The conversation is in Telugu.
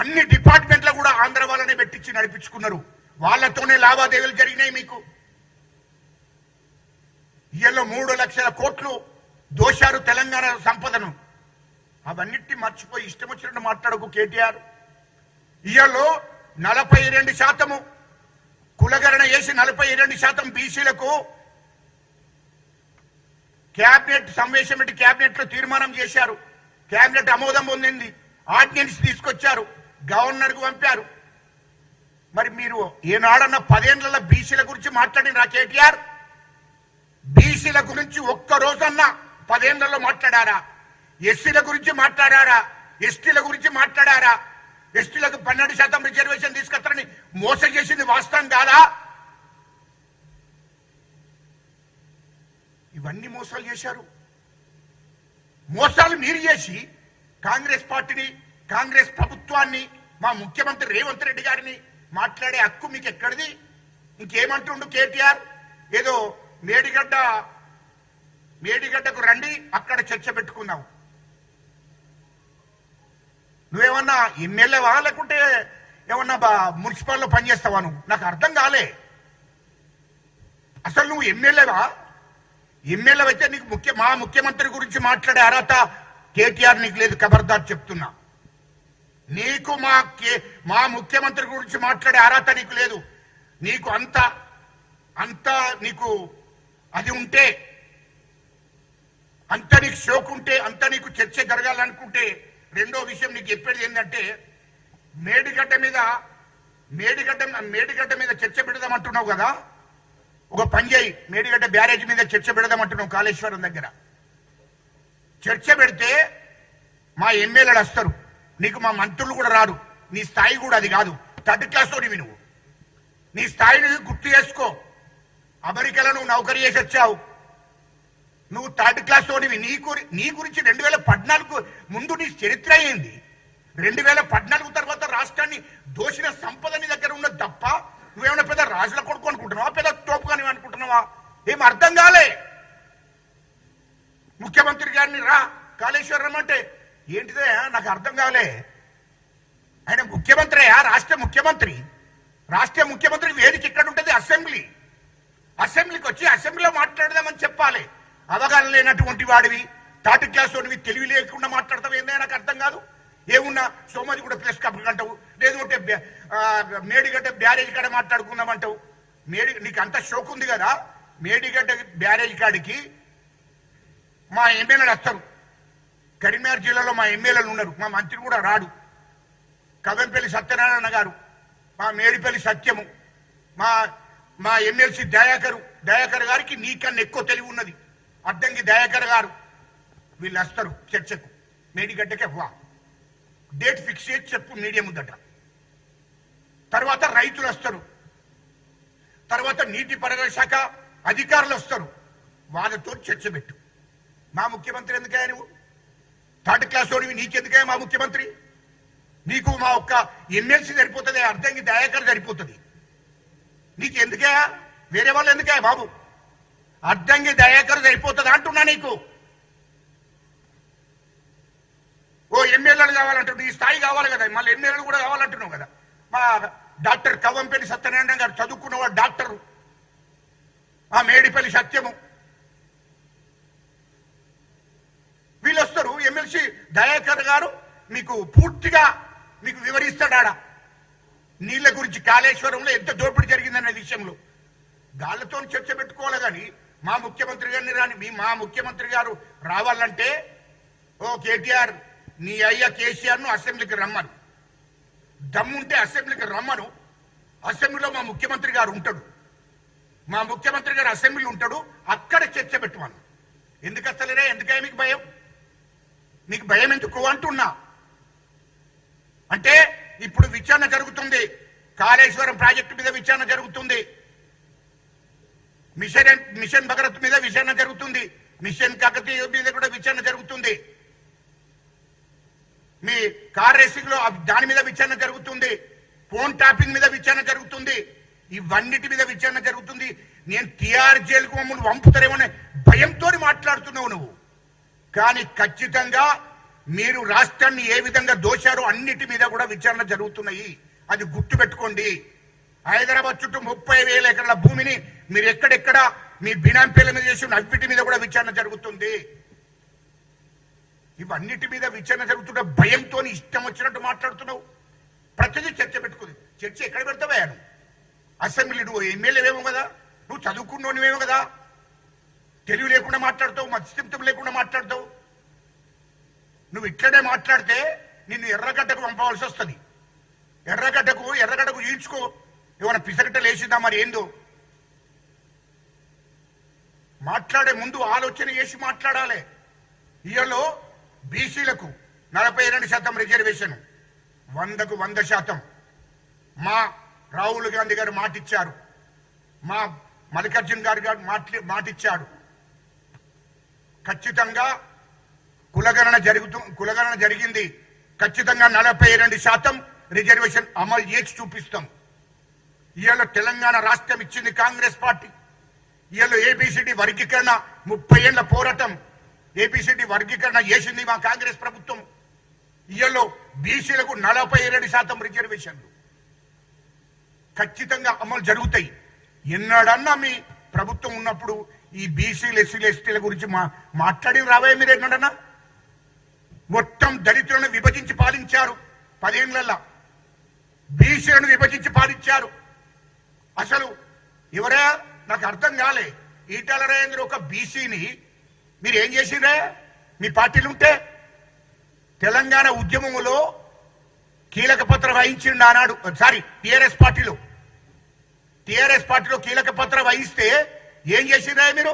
అన్ని డిపార్ట్మెంట్లో కూడా ఆంధ్ర వాళ్ళనే పెట్టించి నడిపించుకున్నారు. వాళ్ళతోనే లావాదేవీలు జరిగినాయి. మీకు ఇయ్యలో 3 లక్షల కోట్లు దోశారు తెలంగాణ సంపదను. అవన్నిటిని మర్చిపోయి ఇష్టం వచ్చినట్టు మాట్లాడకు కేటీఆర్. ఇయ్యలో 42% కులగణన చేసి 42% బీసీలకు క్యాబినెట్ సమావేశం పెట్టి క్యాబినెట్ లో తీర్మానం చేశారు. క్యాబినెట్ ఆమోదం పొందింది. ఆర్డినెన్స్ తీసుకొచ్చారు, గవర్నర్ కు పంపారు. మరి మీరు ఏనాడన్న 10 ఏళ్ల బీసీల గురించి మాట్లాడినరా కేటీఆర్? బీసీల గురించి ఒక్క రోజన్నా 10 ఏళ్లలో మాట్లాడారా? ఎస్సీల గురించి మాట్లాడారా? ఎస్టీల గురించి మాట్లాడారా? ఎస్టీలకు 12% రిజర్వేషన్ తీసుకొస్తారని మోసం చేసింది వాస్తవం కాదా? ఇవన్నీ మోసాలు చేశారు. మోసాలు మీరు చేసి కాంగ్రెస్ పార్టీని, కాంగ్రెస్ ప్రభుత్వాన్ని, మా ముఖ్యమంత్రి రేవంత్ రెడ్డి గారిని మాట్లాడే హక్కు మీకు ఎక్కడిది? ఇంకేమంటుండు కేటీఆర్? ఏదో మేడిగడ్డకు రండి, అక్కడ చర్చ పెట్టుకుందాం. నువ్వేమన్నా ఎమ్మెల్యేవా లేకుంటే ఏమన్నా మున్సిపల్లో పనిచేస్తావా? నువ్వు నాకు అర్థం కాలే. అసలు నువ్వు ఎమ్మెల్యేవా? ఎమ్మెల్యే అయితే నీకు మా ముఖ్యమంత్రి గురించి మాట్లాడే అర్హత కేటీఆర్ నీకు లేదు. ఖబర్దార్ చెప్తున్నా. నీకు మా ముఖ్యమంత్రి గురించి మాట్లాడే అర్హత నీకు లేదు. నీకు అంత నీకు అది ఉంటే, అంత నీకు షోక్ ఉంటే, అంత నీకు చర్చ జరగాలనుకుంటే, రెండో విషయం నీకు చెప్పేది ఏంటంటే, మేడిగడ్డ మీద చర్చ పెడదామంటున్నావు కదా. ఒక పని చేయి, మేడిగడ్డ బ్యారేజ్ మీద చర్చ పెడదామంటున్నావు కాళేశ్వరం దగ్గర. చర్చ పెడితే మా ఎమ్మెల్యేలు వస్తారు, నీకు మా మంత్రులు కూడా రారు. నీ స్థాయి కూడా అది కాదు. 3rd క్లాస్ తోనివి నువ్వు. నీ స్థాయిని గుర్తు చేసుకో. అమెరికాలో నువ్వు నౌకరీ చేసి వచ్చావు. నువ్వు 3rd క్లాస్ తోనివి. నీ గురించి 2014 ముందు నీ చరిత్ర అయింది. 2014 తర్వాత రాష్ట్రాన్ని దోషిన సంపద నీ దగ్గర ఉన్నది తప్ప నువ్వేమైనా పెద్ద రాజుల కొడుకు అనుకుంటున్నావా? పెద్ద తోపు కానీ అనుకుంటున్నావా? ఏం అర్థం కాలే. ముఖ్యమంత్రి గారిని రా కాళేశ్వరం అంటే ఏంటిదే నాకు అర్థం కాలే. ఆయన ముఖ్యమంత్రియా? రాష్ట్ర ముఖ్యమంత్రి వేదిక ఎక్కడ ఉంటుంది? అసెంబ్లీకి వచ్చి అసెంబ్లీలో మాట్లాడదామని చెప్పాలి. అవగాహన లేనటువంటి వాడివి, 3rd క్లాస్ వాడివి, తెలివి లేకుండా మాట్లాడతావు. ఏందో నాకు అర్థం కాదు. ఏమున్నా సోమది కూడా ప్రెస్ కాన్ఫరెన్స్ అంటావు, లేదంటే మేడిగడ్డ బ్యారేజ్ కాడ మాట్లాడుకుందామంటావు. నీకు అంత షోక్ ఉంది కదా. మేడిగడ్డ బ్యారేజ్ కాడికి మా ఎమ్మెల్యేలు వస్తారు. కరీంనగర్ జిల్లాలో మా ఎమ్మెల్యేలు ఉన్నారు. మా మంత్రి కూడా రాడు. కవంపల్లి సత్యనారాయణ గారు, మా మేడిపల్లి సత్యము, మా ఎమ్మెల్సీ దయాకర్ గారికి నీకన్నా ఎక్కువ తెలివి ఉన్నది. అడ్డంకి దయాకర్ గారు వీళ్ళు వస్తారు చర్చకు. మేడిగడ్డకే డేట్ ఫిక్స్ చేసి చెప్పు మీడియా ముందట. తర్వాత రైతులు వస్తారు. తర్వాత నీటిపారుదల శాఖ అధికారులు వస్తారు. వాళ్ళతో చర్చ పెట్టు. మా ముఖ్యమంత్రి ఎందుకయ్యా నువ్వు? 3rd క్లాస్ వాడివి, నీకెందుకయ్యా మా ముఖ్యమంత్రి? నీకు మా ఒక్క ఎమ్మెల్సీ సరిపోతుంది, అర్ధంకి దయాకర్ సరిపోతుంది. నీకు ఎందుకయ్యా? వేరే వాళ్ళు ఎందుకయ్యా బాబు? అర్ధంగి దయాకర్ సరిపోతుంది అంటున్నా. నీకు ఓ ఎమ్మెల్యేలు కావాలంటావు. నీ స్థాయి కావాలి కదా, మళ్ళీ ఎమ్మెల్యేలు కూడా కావాలంటున్నావు కదా. మా డాక్టర్ కవంపల్లి సత్యనారాయణ గారు చదువుకున్నవాడు డాక్టరు. ఆ మేడిపల్లి సత్యము వీళ్ళు వస్తారు. ఎమ్మెల్సీ దయాకర్ గారు మీకు పూర్తిగా మీకు వివరిస్తాడా నీళ్ల గురించి, కాళేశ్వరంలో ఎంత దోపిడీ జరిగిందనే విషయంలో. గాళ్ళతో చర్చ పెట్టుకోవాలి కానీ మా ముఖ్యమంత్రి గారిని మా ముఖ్యమంత్రి గారు రావాలంటే ఓ కేటీఆర్ నీ అయ్యా కేసీఆర్ ను అసెంబ్లీకి రమ్మను. దమ్ముంటే అసెంబ్లీకి రమ్మను. అసెంబ్లీలో మా ముఖ్యమంత్రి గారు ఉంటాడు. మా ముఖ్యమంత్రి గారు అసెంబ్లీలో ఉంటాడు. అక్కడ చర్చ పెట్టుమను. ఎందుకు వస్తలేరే? ఎందుకయ్యా మీకు భయం? మీకు భయం ఎందుకు అంటున్నా అంటే, ఇప్పుడు విచారణ జరుగుతుంది. కాళేశ్వరం ప్రాజెక్టు మీద విచారణ జరుగుతుంది. మిషన్ భగరత్ మీద విచారణ జరుగుతుంది. మిషన్ కాకతీయ మీద కూడా విచారణ జరుగుతుంది. మీ కార్ రేసింగ్ లో దాని మీద విచారణ జరుగుతుంది. ఫోన్ ట్యాపింగ్ మీద విచారణ జరుగుతుంది. ఇవన్నిటి మీద విచారణ జరుగుతుంది. నేను TR జైలుకు మమ్మల్ని పంపుతారేమో భయంతో మాట్లాడుతున్నావు నువ్వు. కానీ ఖచ్చితంగా మీరు రాష్ట్రాన్ని ఏ విధంగా దోశారో అన్నిటి మీద కూడా విచారణ జరుగుతున్నాయి. అది గుర్తు పెట్టుకోండి. హైదరాబాద్ చుట్టూ 30,000 ఎకరాల భూమిని మీరు ఎక్కడెక్కడ మీ బినామీ పేర్ల మీద చేసి అన్నిటి మీద కూడా విచారణ జరుగుతుంది. ఇవన్నిటి మీద విచారణ జరుగుతుంటే భయంతో ఇష్టం వచ్చినట్టు మాట్లాడుతున్నావు. ప్రతిదీ చర్చ పెట్టుకుంది. చర్చ ఎక్కడ పెడతావా? నువ్వు అసెంబ్లీ, నువ్వు ఎమ్మెల్యేవేమో కదా, నువ్వు చదువుకున్నోనివేమో కదా, తెలివి లేకుండా మాట్లాడతావు, మత్స్యంతం లేకుండా మాట్లాడతావు. నువ్వు ఇట్లనే మాట్లాడితే నిన్ను ఎర్రగడ్డకు పంపవలసి వస్తుంది. ఎర్రగడ్డకు ఈడ్చుకో. ఏమైనా పిసగడ్డలు వేసిందా మరి ఏందో? మాట్లాడే ముందు ఆలోచన చేసి మాట్లాడాలి. ఇయలో బీసీలకు 42% రిజర్వేషన్, 100కు 100%. మా రాహుల్ గాంధీ గారు మాటిచ్చారు, మా మల్లికార్జున్ గారు మాటిచ్చాడు. ఖచ్చితంగా కులగణన జరిగింది. ఖచ్చితంగా 42% రిజర్వేషన్ అమలు చేసి చూపిస్తాం. ఇవాళ తెలంగాణ రాష్ట్రం ఇచ్చింది కాంగ్రెస్ పార్టీ. ఇవాళ ఏబిసిడి వర్గీకరణ 30 ఏళ్ల పోరాటం, ఏబిసిడి వర్గీకరణ చేసింది మా కాంగ్రెస్ ప్రభుత్వం. ఇవాళ బీసీలకు 42% రిజర్వేషన్లు ఖచ్చితంగా అమలు జరుగుతాయి. ఎన్నడన్నా మీ ప్రభుత్వం ఉన్నప్పుడు ఈ బీసీలు, ఎస్సీలు, ఎస్టీల గురించి మాట్లాడి రావే మీరు? ఎన్నడన్నా? మొత్తం దళితులను విభజించి పాలించారు. 10 ఏళ్లలో బీసీలను విభజించి పాలించారు. అసలు ఎవరా నాకు అర్థం కాలే. ఈటల రాజేందర్ ఒక బీసీని మీరు ఏం చేసిరే? మీ పార్టీలు ఉంటే తెలంగాణ ఉద్యమంలో కీలక పాత్ర వహించిండు ఆనాడు. టీఆర్ఎస్ పార్టీలో కీలక పాత్ర వహిస్తే ఏం చేసిరా మీరు?